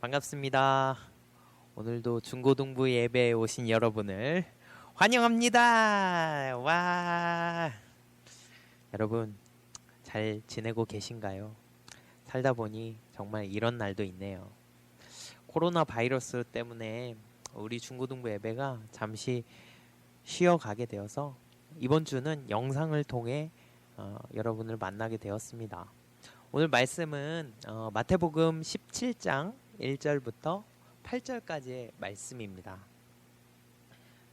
반갑습니다. 오늘도 중고등부 예배에 오신 여러분을 환영합니다. 와, 여러분 잘 지내고 계신가요? 살다 보니 정말 이런 날도 있네요. 코로나 바이러스 때문에 우리 중고등부 예배가 잠시 쉬어가게 되어서 이번 주는 영상을 통해 여러분을 만나게 되었습니다. 오늘 말씀은 마태복음 17장 1절부터 8절까지의 말씀입니다.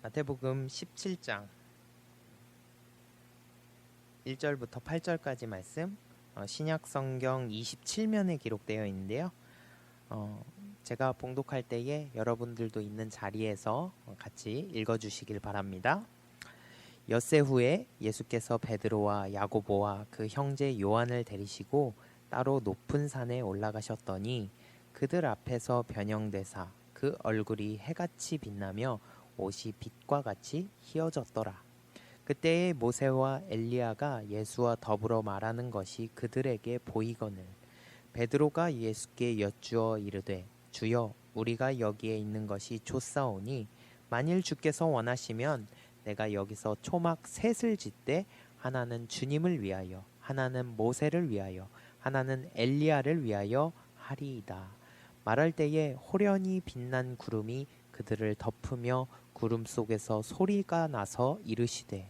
마태복음 17장 1절부터 8절까지 말씀, 신약성경 27면에 기록되어 있는데요. 제가 봉독할 때에 여러분들도 있는 자리에서 같이 읽어주시길 바랍니다. 엿새 후에 예수께서 베드로와 야고보와 그 형제 요한을 데리시고 따로 높은 산에 올라가셨더니 그들 앞에서 변형되사 그 얼굴이 해같이 빛나며 옷이 빛과 같이 희어졌더라. 그때에 모세와 엘리야가 예수와 더불어 말하는 것이 그들에게 보이거늘 베드로가 예수께 여쭈어 이르되 주여 우리가 여기에 있는 것이 좋사오니 만일 주께서 원하시면 내가 여기서 초막 셋을 짓되 하나는 주님을 위하여 하나는 모세를 위하여 하나는 엘리야를 위하여 하리이다. 말할 때에 호련히 빛난 구름이 그들을 덮으며 구름 속에서 소리가 나서 이르시되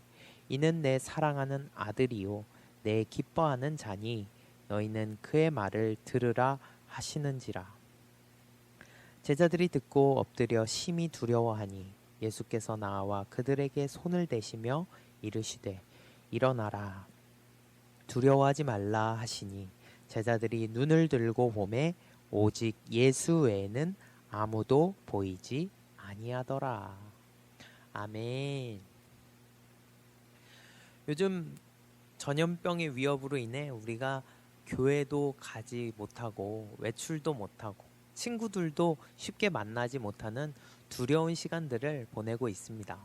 이는 내 사랑하는 아들이요 내 기뻐하는 자니 너희는 그의 말을 들으라 하시는지라. 제자들이 듣고 엎드려 심히 두려워하니 예수께서 나와 그들에게 손을 대시며 이르시되 일어나라 두려워하지 말라 하시니 제자들이 눈을 들고 보매 오직 예수 외에는 아무도 보이지 아니하더라. 아멘. 요즘 전염병의 위협으로 인해 우리가 교회도 가지 못하고 외출도 못하고 친구들도 쉽게 만나지 못하는 두려운 시간들을 보내고 있습니다.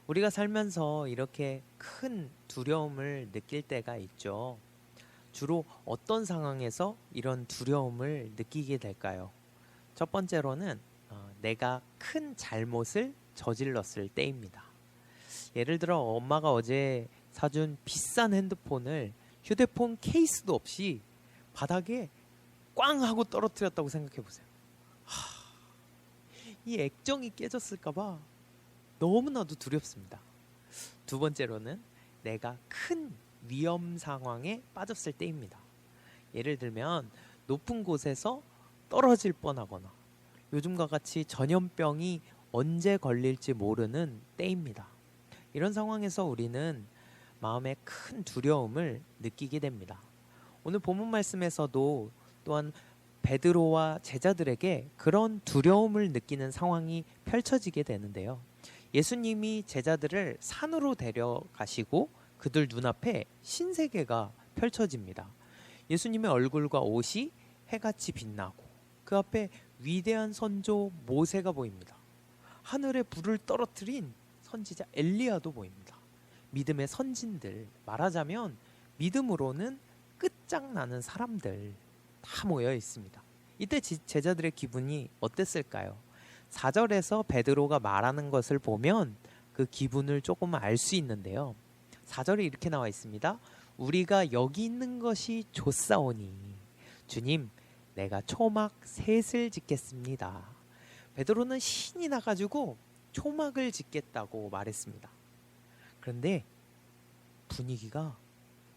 우리가 살면서 이렇게 큰 두려움을 느낄 때가 있죠. 주로 어떤 상황에서 이런 두려움을 느끼게 될까요? 첫 번째로는 내가 큰 잘못을 저질렀을 때입니다. 예를 들어 엄마가 어제 사준 비싼 핸드폰을 휴대폰 케이스도 없이 바닥에 꽝 하고 떨어뜨렸다고 생각해 보세요. 이 액정이 깨졌을까봐 너무나도 두렵습니다. 두 번째로는 내가 큰 위험 상황에 빠졌을 때입니다. 예를 들면 높은 곳에서 떨어질 뻔하거나 요즘과 같이 전염병이 언제 걸릴지 모르는 때입니다. 이런 상황에서 우리는 마음에 큰 두려움을 느끼게 됩니다. 오늘 본문 말씀에서도 또한 베드로와 제자들에게 그런 두려움을 느끼는 상황이 펼쳐지게 되는데요. 예수님이 제자들을 산으로 데려가시고 그들 눈앞에 신세계가 펼쳐집니다. 예수님의 얼굴과 옷이 해같이 빛나고 그 앞에 위대한 선조 모세가 보입니다. 하늘에 불을 떨어뜨린 선지자 엘리야도 보입니다. 믿음의 선진들, 말하자면 믿음으로는 끝장나는 사람들 다 모여 있습니다. 이때 제자들의 기분이 어땠을까요? 4절에서 베드로가 말하는 것을 보면 그 기분을 조금 알 수 있는데요. 4절에 이렇게 나와 있습니다. 우리가 여기 있는 것이 좋사오니 주님 내가 초막 셋을 짓겠습니다. 베드로는 신이 나가지고 초막을 짓겠다고 말했습니다. 그런데 분위기가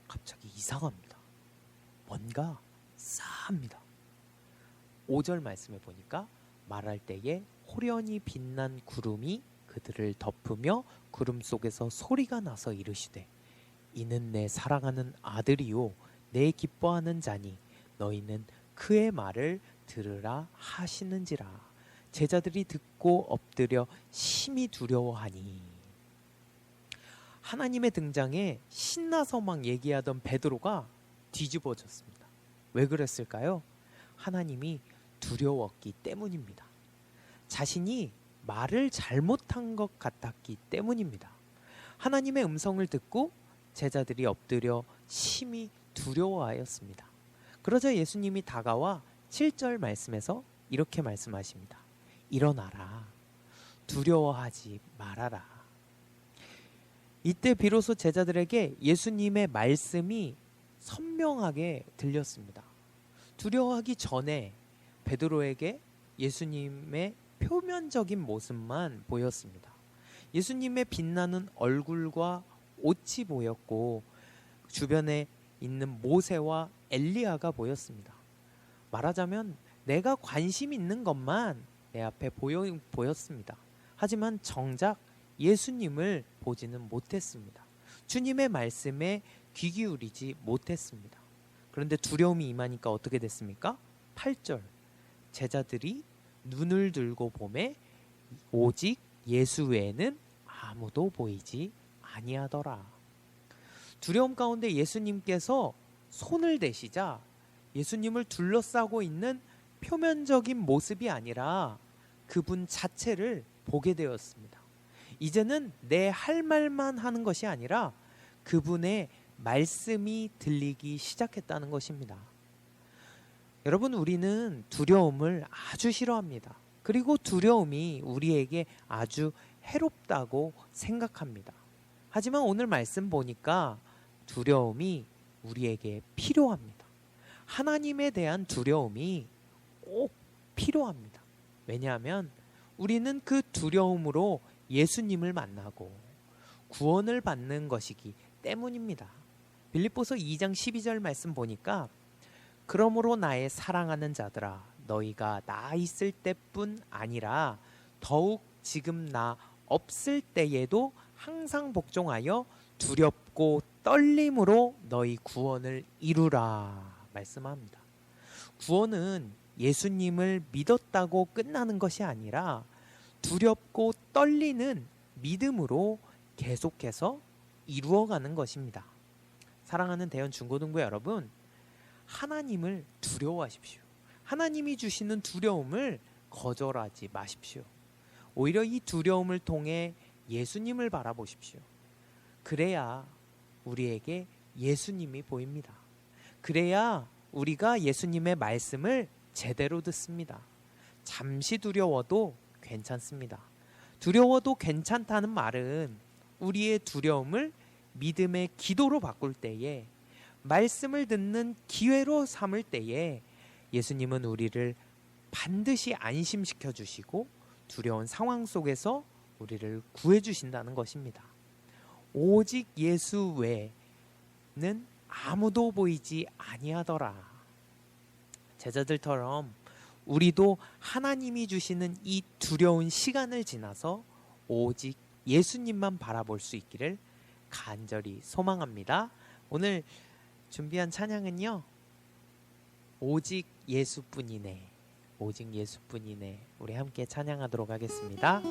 갑자기 이상합니다. 뭔가 싸합니다. 5절 말씀에 보니까 말할 때에 호련히 빛난 구름이 그들을 덮으며 구름 속에서 소리가 나서 이르시되 이는 내 사랑하는 아들이요 내 기뻐하는 자니 너희는 그의 말을 들으라 하시는지라. 제자들이 듣고 엎드려 심히 두려워하니. 하나님의 등장에 신나서 막 얘기하던 베드로가 뒤집어졌습니다. 왜 그랬을까요? 하나님이 두려웠기 때문입니다. 자신이 말을 잘못한 것 같았기 때문입니다. 하나님의 음성을 듣고 제자들이 엎드려 심히 두려워하였습니다. 그러자 예수님이 다가와 7절 말씀에서 이렇게 말씀하십니다. 일어나라. 두려워하지 말아라. 이때 비로소 제자들에게 예수님의 말씀이 선명하게 들렸습니다. 두려워하기 전에 베드로에게 예수님의 표면적인 모습만 보였습니다. 예수님의 빛나는 얼굴과 옷이 보였고 주변에 있는 모세와 엘리야가 보였습니다. 말하자면 내가 관심 있는 것만 내 앞에 보였습니다. 하지만 정작 예수님을 보지는 못했습니다. 주님의 말씀에 귀 기울이지 못했습니다. 그런데 두려움이 임하니까 어떻게 됐습니까? 8절 제자들이 눈을 들고 보매 오직 예수 외에는 아무도 보이지 아니하더라. 두려움 가운데 예수님께서 손을 대시자 예수님을 둘러싸고 있는 표면적인 모습이 아니라 그분 자체를 보게 되었습니다. 이제는 내 할 말만 하는 것이 아니라 그분의 말씀이 들리기 시작했다는 것입니다. 여러분, 우리는 두려움을 아주 싫어합니다. 그리고 두려움이 우리에게 아주 해롭다고 생각합니다. 하지만 오늘 말씀 보니까 두려움이 우리에게 필요합니다. 하나님에 대한 두려움이 꼭 필요합니다. 왜냐하면 우리는 그 두려움으로 예수님을 만나고 구원을 받는 것이기 때문입니다. 빌립보서 2장 12절 말씀 보니까 그러므로 나의 사랑하는 자들아 너희가 나 있을 때뿐 아니라 더욱 지금 나 없을 때에도 항상 복종하여 두렵고 떨림으로 너희 구원을 이루라 말씀합니다. 구원은 예수님을 믿었다고 끝나는 것이 아니라 두렵고 떨리는 믿음으로 계속해서 이루어가는 것입니다. 사랑하는 대현 중고등부 여러분, 하나님을 두려워하십시오. 하나님이 주시는 두려움을 거절하지 마십시오. 오히려 이 두려움을 통해 예수님을 바라보십시오. 그래야 우리에게 예수님이 보입니다. 그래야 우리가 예수님의 말씀을 제대로 듣습니다. 잠시 두려워도 괜찮습니다. 두려워도 괜찮다는 말은 우리의 두려움을 믿음의 기도로 바꿀 때에, 말씀을 듣는 기회로 삼을 때에 예수님은 우리를 반드시 안심시켜 주시고 두려운 상황 속에서 우리를 구해 주신다는 것입니다. 오직 예수 외에는 아무도 보이지 아니하더라. 제자들처럼 우리도 하나님이 주시는 이 두려운 시간을 지나서 오직 예수님만 바라볼 수 있기를 간절히 소망합니다. 오늘 준비한 찬양은요, 오직 예수뿐이네, 오직 예수뿐이네. 우리 함께 찬양하도록 하겠습니다.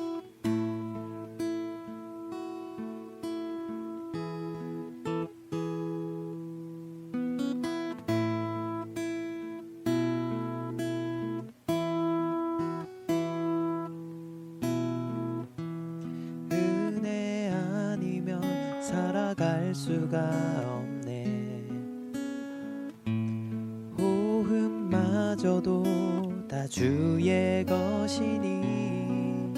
은혜 아니면 살아갈 수가 없네. 호흡마저도 다 주의 것이니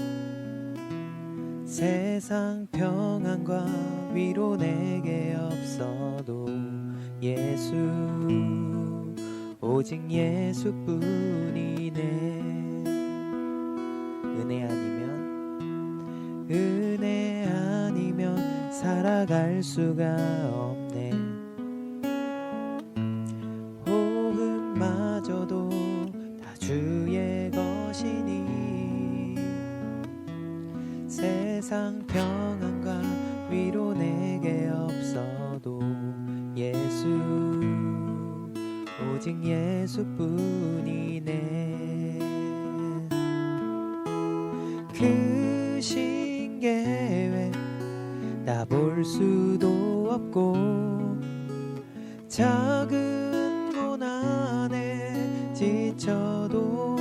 세상 평안과 위로 내게 없어도 예수, 오직 예수뿐이네. 은혜 아니면 살아갈 수가 없네. 호흡마저도 다 주의 것이니 세상 평안과 위로 내게 없어도 예수, 오직 예수뿐이네. 그 신계획 다 볼 수도 없고 작은 고난에 지쳐도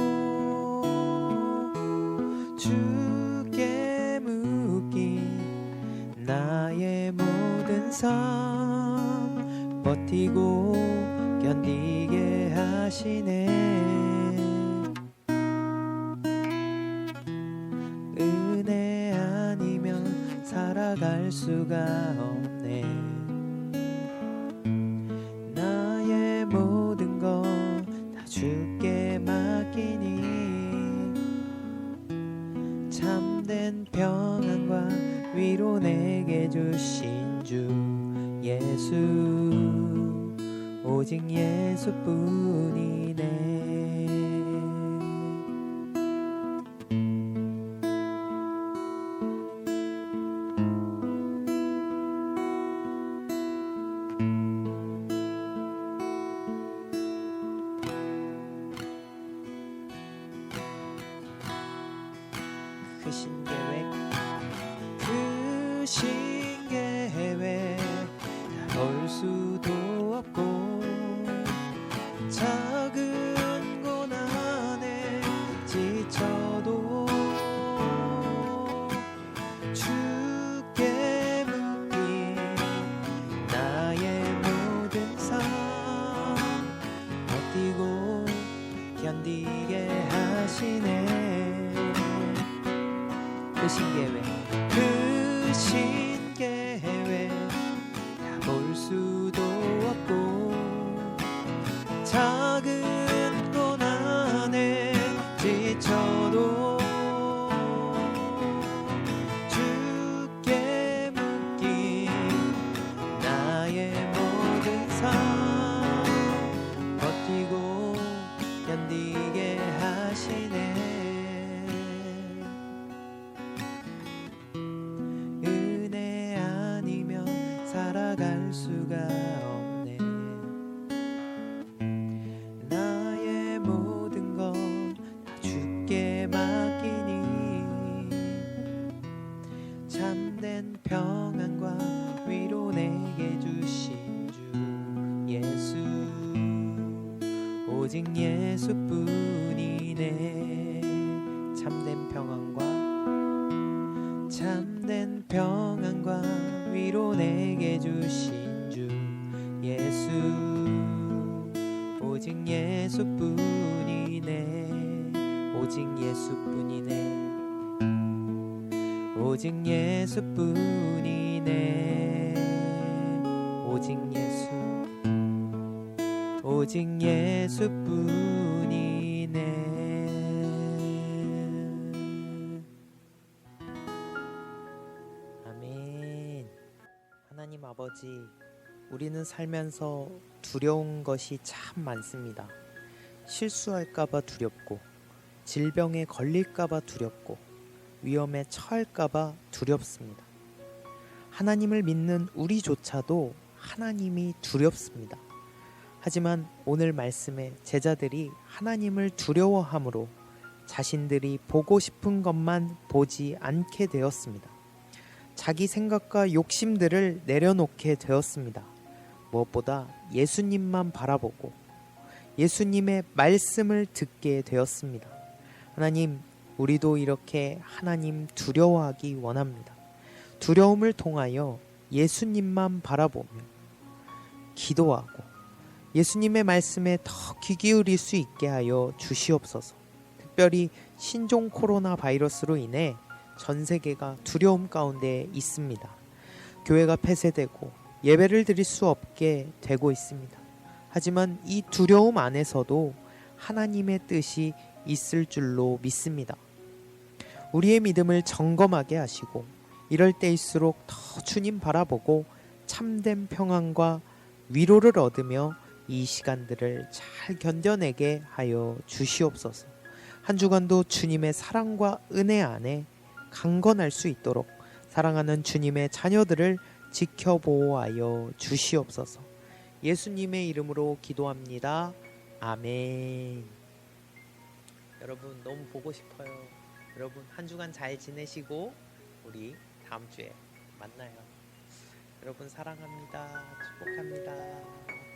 주께 묶인 나의 모든 삶 버티고 견디게 하시네. 살아갈 수가 없네. 나의 모든 것 다 주께 맡기니 참된 평안과 위로 내게 주신 주 예수, 오직 예수뿐이네. 크신 계획, 크신 계획 다 볼 수도 없고 작은 고난에 지쳐도 주께 맡긴 나의 모든 삶 버티고 견디게 하시네. 크신 계획, 크신 계획 다 볼 수도 없고 작은 고난에 지쳐도 주께 맡긴 나의 모든 삶 버티고 견디게 하시네. 살아갈 수가 없네. 나의 모든 것 다 주께 맡기니 참된 평안과 위로 내게 주신 주 예수, 오직 예수뿐이네. 참된 평안과 위로 내게 주신 주 예수, 오직 예수뿐이네. 오직 예수뿐이네. 오직 예수뿐이네. 오직 예수, 오직 예수뿐이네. 하나님 아버지, 우리는 살면서 두려운 것이 참 많습니다. 실수할까봐 두렵고, 질병에 걸릴까봐 두렵고, 위험에 처할까봐 두렵습니다. 하나님을 믿는 우리조차도 하나님이 두렵습니다. 하지만 오늘 말씀에 제자들이 하나님을 두려워함으로 자신들이 보고 싶은 것만 보지 않게 되었습니다. 자기 생각과 욕심들을 내려놓게 되었습니다. 무엇보다 예수님만 바라보고 예수님의 말씀을 듣게 되었습니다. 하나님, 우리도 이렇게 하나님 두려워하기 원합니다. 두려움을 통하여 예수님만 바라보며 기도하고 예수님의 말씀에 더 귀 기울일 수 있게 하여 주시옵소서. 특별히 신종 코로나 바이러스로 인해 전 세계가 두려움 가운데 있습니다. 교회가 폐쇄되고 예배를 드릴 수 없게 되고 있습니다. 하지만 이 두려움 안에서도 하나님의 뜻이 있을 줄로 믿습니다. 우리의 믿음을 점검하게 하시고 이럴 때일수록 더 주님 바라보고 참된 평안과 위로를 얻으며 이 시간들을 잘 견뎌내게 하여 주시옵소서. 한 주간도 주님의 사랑과 은혜 안에 강건할 수 있도록 사랑하는 주님의 자녀들을 지켜보호하여 주시옵소서. 예수님의 이름으로 기도합니다. 아멘. 여러분 너무 보고 싶어요. 여러분 한 주간 잘 지내시고 우리 다음 주에 만나요. 여러분 사랑합니다. 축복합니다.